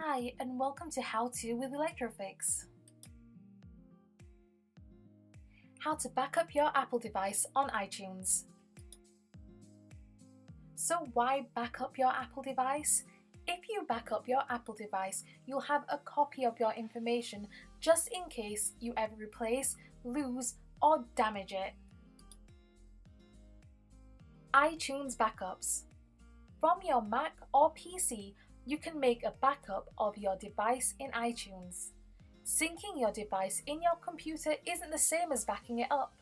Hi and welcome to How To with ElectroPhix. How to back up your Apple device on iTunes. So why back up your Apple device? If you back up your Apple device, you'll have a copy of your information just in case you ever replace, lose or damage it. iTunes backups. From your Mac or PC, you can make a backup of your device in iTunes. Syncing your device in your computer isn't the same as backing it up.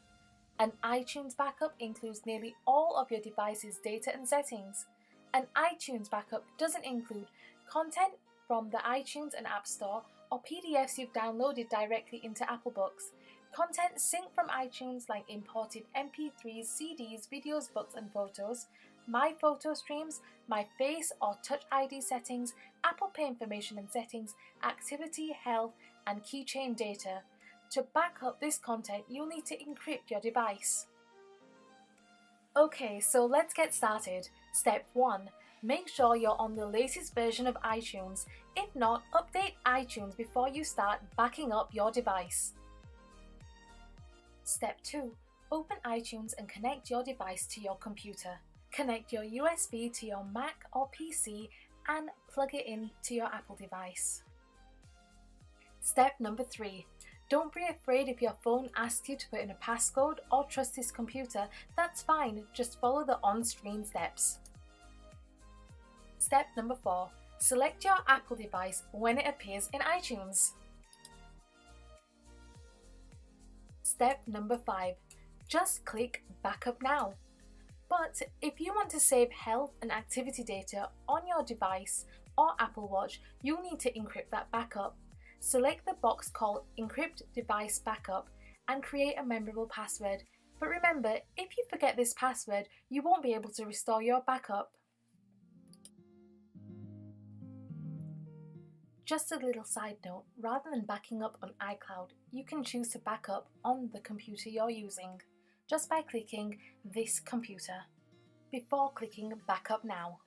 An iTunes backup includes nearly all of your device's data and settings. An iTunes backup doesn't include content from the iTunes and App Store or PDFs you've downloaded directly into Apple Books. Content synced from iTunes like imported MP3s, CDs, videos, books and photos, My Photo Streams, My Face or Touch ID settings, Apple Pay information and settings, activity, health and keychain data. To back up this content, you'll need to encrypt your device. Okay, so let's get started. Step 1. Make sure you're on the latest version of iTunes. If not, update iTunes before you start backing up your device. Step 2. Open iTunes and connect your device to your computer. Connect your USB to your Mac or PC and plug it in to your Apple device. Step number 3. Don't be afraid if your phone asks you to put in a passcode or trust this computer. That's fine, just follow the on-screen steps. Step number 4. Select your Apple device when it appears in iTunes. Step number 5. Just click Backup Now. But if you want to save health and activity data on your device or Apple Watch, you'll need to encrypt that backup. Select the box called Encrypt Device Backup and create a memorable password. But remember, if you forget this password, you won't be able to restore your backup. Just a little side note, rather than backing up on iCloud, you can choose to back up on the computer you're using, just by clicking This Computer, before clicking Backup Now.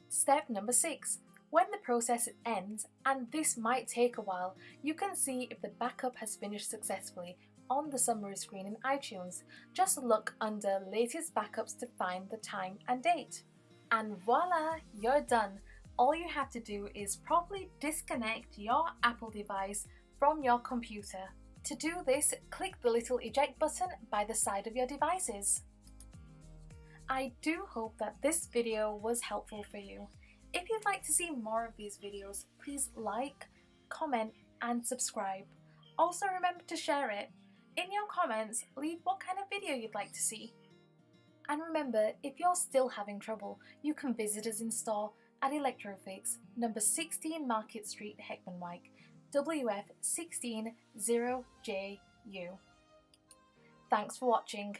Step number 6. When the process ends, and this might take a while, you can see if the backup has finished successfully on the summary screen in iTunes. Just look under Latest Backups to find the time and date. And voila, you're done! All you have to do is properly disconnect your Apple device from your computer. To do this, click the little eject button by the side of your devices. I do hope that this video was helpful for you. If you'd like to see more of these videos, please like, comment and subscribe. Also remember to share it. In your comments, leave what kind of video you'd like to see. And remember, if you're still having trouble, you can visit us in store at ElectroPhix, number 16 Market Street, Heckmondwike, WF 160JU. Thanks for watching.